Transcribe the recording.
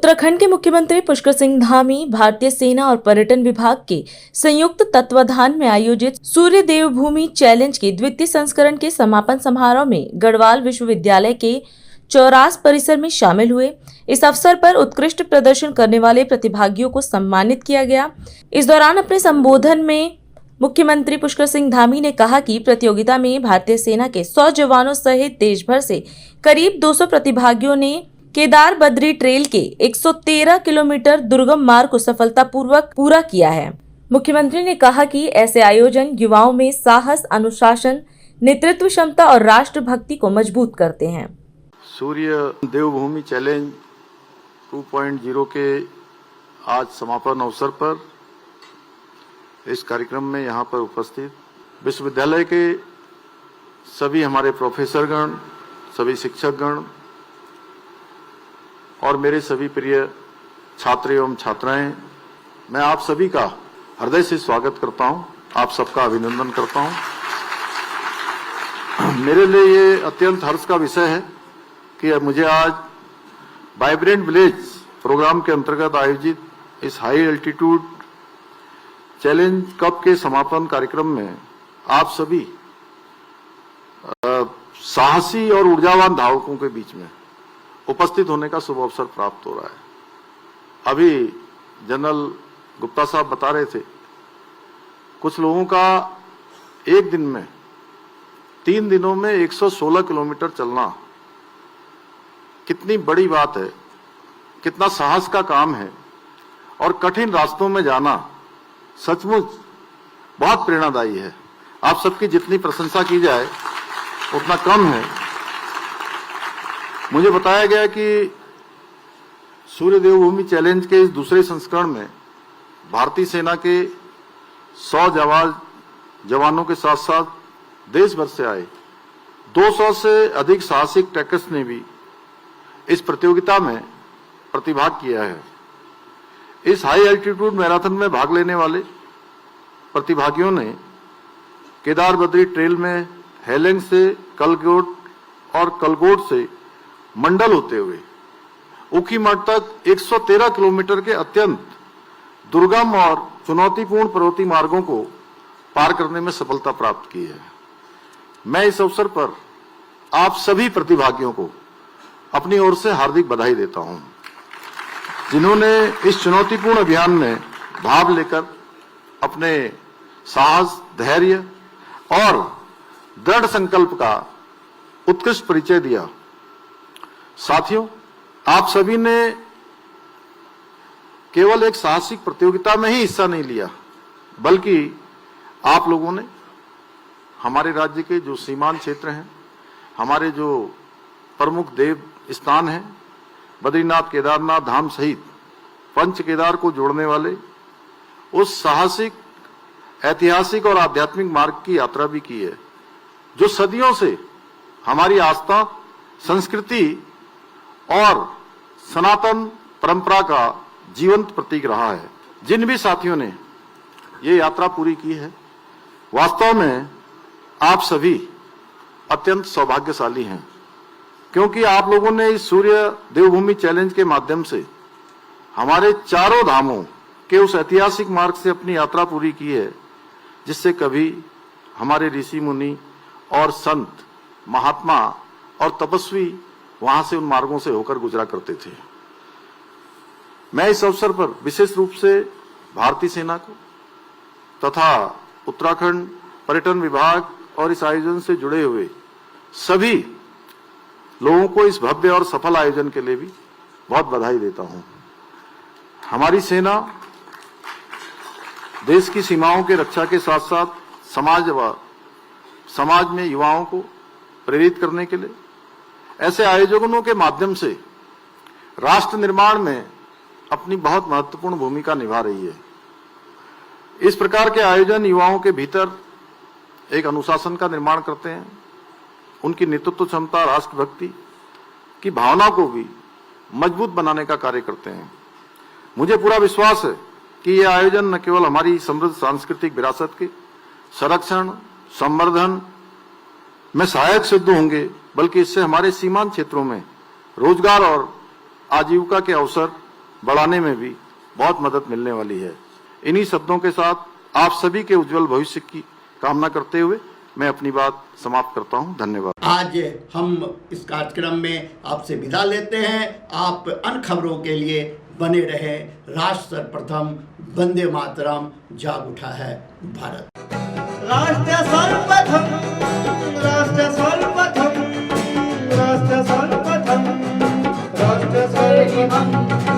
उत्तराखंड के मुख्यमंत्री पुष्कर सिंह धामी भारतीय सेना और पर्यटन विभाग के संयुक्त तत्वाधान में आयोजित सूर्य देवभूमि चैलेंज के द्वितीय संस्करण के समापन समारोह में गढ़वाल विश्वविद्यालय के चौरास परिसर में शामिल हुए। इस अवसर पर उत्कृष्ट प्रदर्शन करने वाले प्रतिभागियों को सम्मानित किया गया। इस दौरान अपने संबोधन में मुख्यमंत्री पुष्कर सिंह धामी ने कहा कि प्रतियोगिता में भारतीय सेना के 100 जवानों सहित देश भर से करीब 200 प्रतिभागियों ने केदार बद्री ट्रेल के 113 किलोमीटर दुर्गम मार्ग को सफलतापूर्वक पूरा किया है। मुख्यमंत्री ने कहा कि ऐसे आयोजन युवाओं में साहस, अनुशासन, नेतृत्व क्षमता और राष्ट्रभक्ति को मजबूत करते हैं। सूर्य देवभूमि चैलेंज 2.0 के आज समापन अवसर पर इस कार्यक्रम में यहाँ पर उपस्थित विश्वविद्यालय के सभी हमारे प्रोफेसरगण, सभी शिक्षकगण और मेरे सभी प्रिय छात्र एवं छात्राएं, मैं आप सभी का हृदय से स्वागत करता हूं, आप सबका अभिनंदन करता हूं। मेरे लिए ये अत्यंत हर्ष का विषय है कि मुझे आज वाइब्रेंट विलेज प्रोग्राम के अंतर्गत आयोजित इस हाई एल्टीट्यूड चैलेंज कप के समापन कार्यक्रम में आप सभी साहसी और ऊर्जावान धावकों के बीच में उपस्थित होने का शुभ अवसर प्राप्त हो रहा है। अभी जनरल गुप्ता साहब बता रहे थे, कुछ लोगों का एक दिन में 3 दिनों में 116 किलोमीटर चलना कितनी बड़ी बात है, कितना साहस का काम है और कठिन रास्तों में जाना सचमुच बहुत प्रेरणादायी है। आप सबकी जितनी प्रशंसा की जाए उतना कम है। मुझे बताया गया कि सूर्य देवभूमि चैलेंज के इस दूसरे संस्करण में भारतीय सेना के 100 जवानों के साथ साथ देश भर से आए 200 से अधिक साहसिक ट्रैकर्स ने भी इस प्रतियोगिता में प्रतिभाग किया है। इस हाई एल्टीट्यूड मैराथन में भाग लेने वाले प्रतिभागियों ने केदार बद्री ट्रेल में हेलेंग से कलगोट और कलगोट से मंडल होते हुए ऊखीमठ तक 113 किलोमीटर के अत्यंत दुर्गम और चुनौतीपूर्ण पर्वतीय मार्गों को पार करने में सफलता प्राप्त की है। मैं इस अवसर पर आप सभी प्रतिभागियों को अपनी ओर से हार्दिक बधाई देता हूं, जिन्होंने इस चुनौतीपूर्ण अभियान में भाग लेकर अपने साहस, धैर्य और दृढ़ संकल्प का उत्कृष्ट परिचय दिया। साथियों, आप सभी ने केवल एक साहसिक प्रतियोगिता में ही हिस्सा नहीं लिया, बल्कि आप लोगों ने हमारे राज्य के जो सीमांत क्षेत्र हैं, हमारे जो प्रमुख देव स्थान हैं, बद्रीनाथ, केदारनाथ धाम सहित पंच केदार को जोड़ने वाले उस साहसिक, ऐतिहासिक और आध्यात्मिक मार्ग की यात्रा भी की है, जो सदियों से हमारी आस्था, संस्कृति और सनातन परंपरा का जीवंत प्रतीक रहा है। जिन भी साथियों ने ये यात्रा पूरी की है, वास्तव में आप सभी अत्यंत सौभाग्यशाली हैं, क्योंकि आप लोगों ने इस सूर्य देवभूमि चैलेंज के माध्यम से हमारे चारों धामों के उस ऐतिहासिक मार्ग से अपनी यात्रा पूरी की है, जिससे कभी हमारे ऋषि मुनि और संत, महात्मा और तपस्वी वहां से उन मार्गों से होकर गुजरा करते थे। मैं इस अवसर पर विशेष रूप से भारतीय सेना को तथा उत्तराखंड पर्यटन विभाग और इस आयोजन से जुड़े हुए सभी लोगों को इस भव्य और सफल आयोजन के लिए भी बहुत बधाई देता हूं। हमारी सेना देश की सीमाओं के रक्षा के साथ साथ समाज में युवाओं को प्रेरित करने के लिए ऐसे आयोजनों के माध्यम से राष्ट्र निर्माण में अपनी बहुत महत्वपूर्ण भूमिका निभा रही है। इस प्रकार के आयोजन युवाओं के भीतर एक अनुशासन का निर्माण करते हैं, उनकी नेतृत्व क्षमता, राष्ट्रभक्ति की भावना को भी मजबूत बनाने का कार्य करते हैं। मुझे पूरा विश्वास है कि ये आयोजन न केवल हमारी समृद्ध सांस्कृतिक विरासत के संरक्षण, संवर्धन में सहायक सिद्ध होंगे, बल्कि इससे हमारे सीमांत क्षेत्रों में रोजगार और आजीविका के अवसर बढ़ाने में भी बहुत मदद मिलने वाली है। इन्हीं शब्दों के साथ आप सभी के उज्जवल भविष्य की कामना करते हुए मैं अपनी बात समाप्त करता हूं। धन्यवाद। आज हम इस कार्यक्रम में आपसे विदा लेते हैं। आप अन्य खबरों के लिए बने रहे। राष्ट्र सर्वप्रथम, वंदे मातरम, जाग उठा है भारत। राष्ट्र सर्वप्रथम।